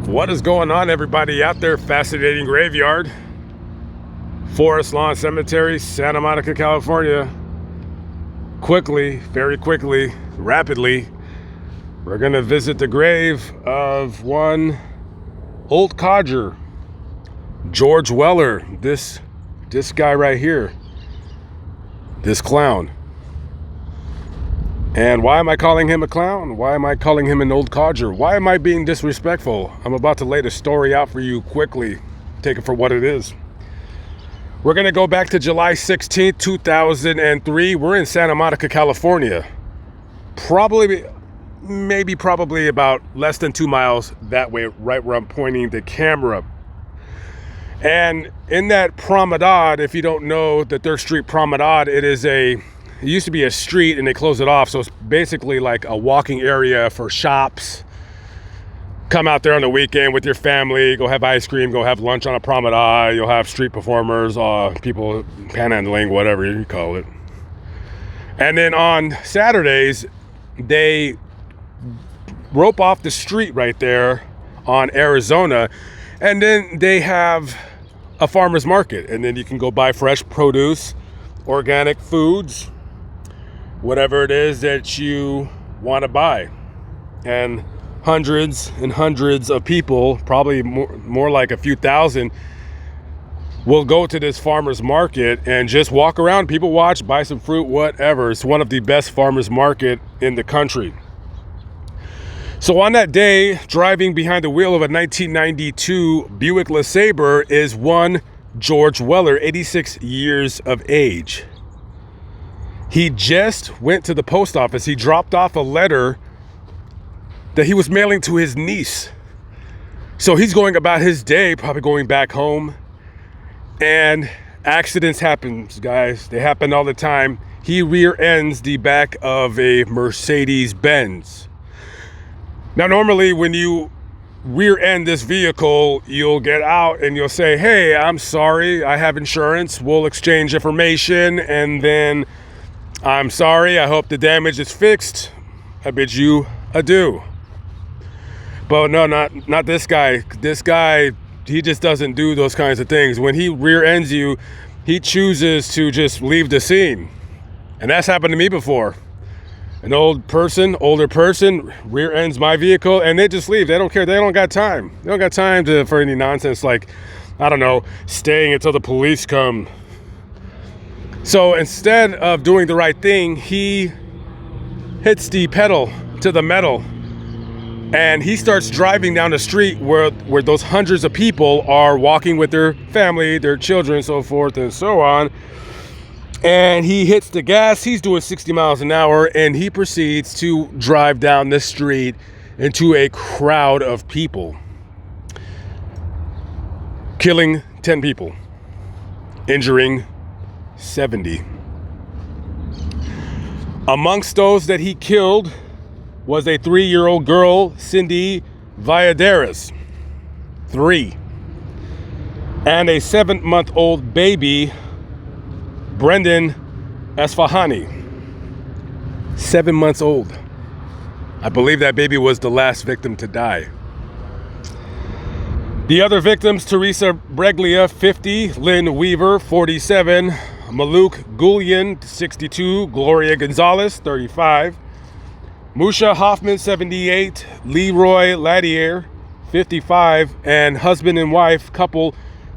What is going on, everybody out there? Fascinating graveyard, Forest Lawn Cemetery, Santa Monica, California. Quickly, very quickly, rapidly, we're gonna visit the grave of one old codger, George Weller. This guy right here, this clown. And why am I calling him a clown? Why am I calling him an old codger? Why am I being disrespectful? I'm about to lay the story out for you quickly. Take it for what it is. We're gonna go back to July 16th, 2003. We're in Santa Monica, California. Probably about less than 2 miles that way, right where I'm pointing the camera. And in that promenade, if you don't know the 3rd Street Promenade, it used to be a street and they closed it off. So it's basically like a walking area for shops. Come out there on the weekend with your family, go have ice cream, go have lunch on a promenade. You'll have street performers, people panhandling, whatever you call it. And then on Saturdays, they rope off the street right there on Arizona. And then they have a farmer's market. And then you can go buy fresh produce, organic foods, whatever it is that you want to buy. And hundreds and hundreds of people, probably more like a few thousand, will go to this farmer's market and just walk around, people watch, buy some fruit, whatever. It's one of the best farmer's market in the country. So on that day, driving behind the wheel of a 1992 Buick LeSabre is one George Weller, 86 years of age. He just went to the post office. He dropped off a letter that he was mailing to his niece. So he's going about his day, probably going back home. And accidents happen, guys. They happen all the time. He rear ends the back of a Mercedes Benz. Now, normally when you rear end this vehicle, you'll get out and you'll say, hey, I'm sorry, I have insurance. We'll exchange information, and then I'm sorry, I hope the damage is fixed. I bid you adieu. But no, not this guy. This guy, he just doesn't do those kinds of things. When he rear ends you, he chooses to just leave the scene. And that's happened to me before. An older person rear ends my vehicle and they just leave. They don't care. They don't got time. They don't got time for any nonsense like, I don't know, staying until the police come. So instead of doing the right thing, he hits the pedal to the metal and he starts driving down the street where those hundreds of people are walking with their family, their children, so forth and so on. And he hits the gas. He's doing 60 miles an hour and he proceeds to drive down the street into a crowd of people, killing 10 people, injuring 70. Amongst those that he killed was a 3-year-old girl, Cindy Valladares, 3, and a 7-month-old baby, Brendan Asfahani, 7 months old. I believe that baby was the last victim to die. The other victims, Teresa Breglia, 50, Lynn Weaver, 47, Maluk Gulian, 62, Gloria Gonzalez, 35, Musha Hoffman, 78, Leroy Ladier, 55, and husband and wife couple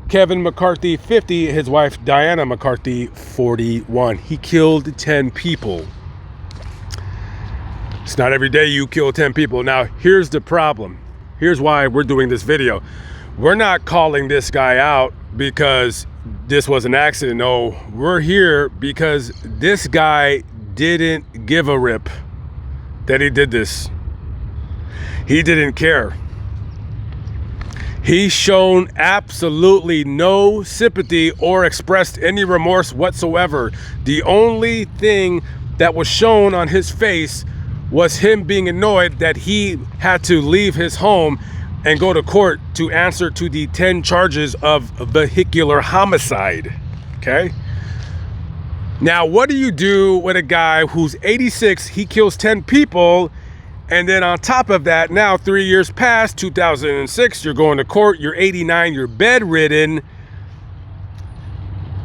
Kevin McCarthy, 50, his wife Diana McCarthy, 41. He killed 10 people. It's not every day you kill 10 people. Now, here's the problem. Here's why we're doing this video. We're not calling this guy out because this was an accident. No, we're here because this guy didn't give a rip that he did this. He didn't care. He's shown absolutely no sympathy or expressed any remorse whatsoever. The only thing that was shown on his face was him being annoyed that he had to leave his home and go to court to answer to the 10 charges of vehicular homicide. Okay? Now, what do you do with a guy who's 86, he kills 10 people, And then on top of that, now 3 years past, 2006, you're going to court, you're 89, you're bedridden,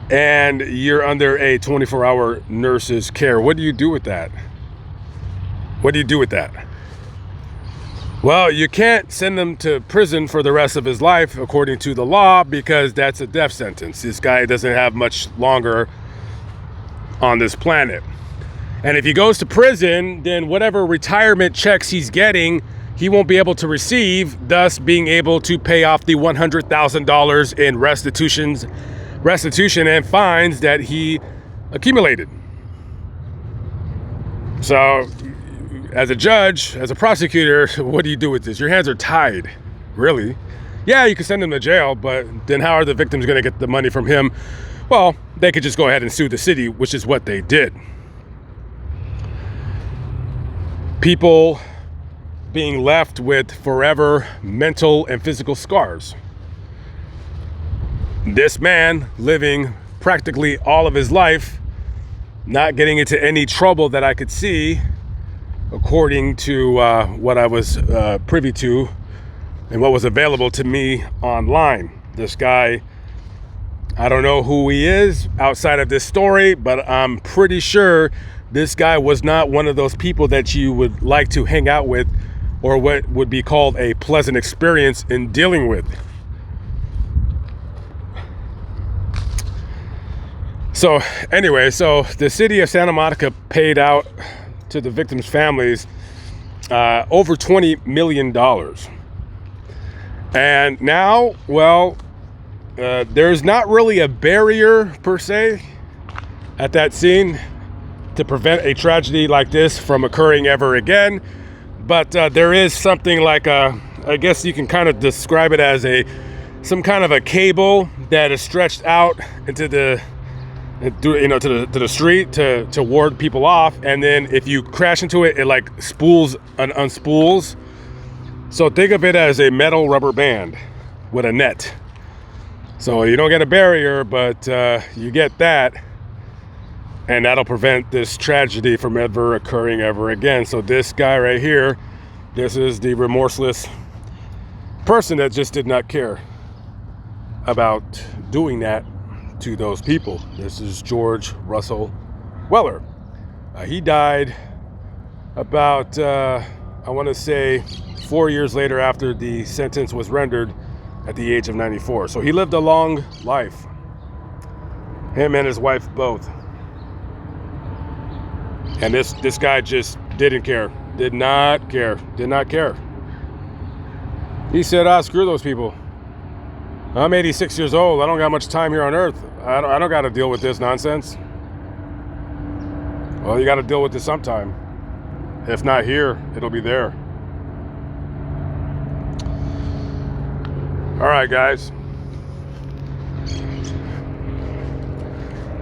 and you're under a 24-hour nurse's care. What do you do with that? What do you do with that? Well, you can't send him to prison for the rest of his life, according to the law, because that's a death sentence. This guy doesn't have much longer on this planet. And if he goes to prison, then whatever retirement checks he's getting, he won't be able to receive, thus being able to pay off the $100,000 in restitution and fines that he accumulated. So, as a judge, as a prosecutor, what do you do with this? Your hands are tied, really. Yeah, you can send him to jail, but then how are the victims going to get the money from him? Well, they could just go ahead and sue the city, which is what they did. People being left with forever mental and physical scars. This man living practically all of his life, not getting into any trouble that I could see, according to what I was privy to and what was available to me online. This guy, I don't know who he is outside of this story, but I'm pretty sure this guy was not one of those people that you would like to hang out with, or what would be called a pleasant experience in dealing with. So anyway, so the city of Santa Monica paid out to the victims' families over $20 million. And now, well, there's not really a barrier per se at that scene to prevent a tragedy like this from occurring ever again. But there is something like I guess you can kind of describe it as some kind of a cable that is stretched out into the to the street to ward people off, and then if you crash into it, it like spools and unspools. So think of it as a metal rubber band with a net. So you don't get a barrier, but you get that, and that'll prevent this tragedy from ever occurring ever again. So this guy right here, this is the remorseless person that just did not care about doing that to those people. This is George Russell Weller. He died about, I want to say, 4 years later after the sentence was rendered at the age of 94. So he lived a long life. Him and his wife both. And this guy just didn't care. Did not care. He said, screw those people. I'm 86 years old. I don't got much time here on earth. I don't got to deal with this nonsense. Well, you got to deal with this sometime. If not here, it'll be there. All right, guys.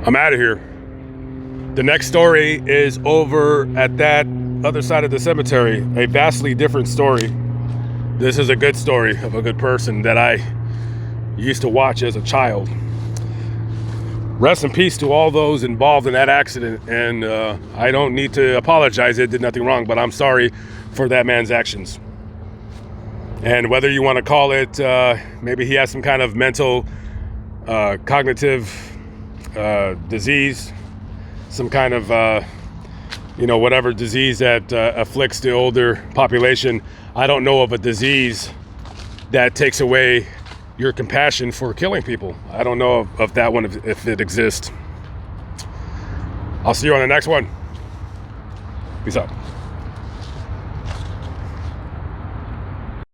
I'm out of here. The next story is over at that other side of the cemetery. A vastly different story. This is a good story of a good person that I used to watch as a child. Rest in peace to all those involved in that accident. And I don't need to apologize. It did nothing wrong, but I'm sorry for that man's actions. And whether you want to call it, maybe he has some kind of mental, cognitive disease, some kind of, whatever disease that afflicts the older population. I don't know of a disease that takes away your compassion for killing people. I don't know of that one, if it exists. I'll see you on the next one. Peace out.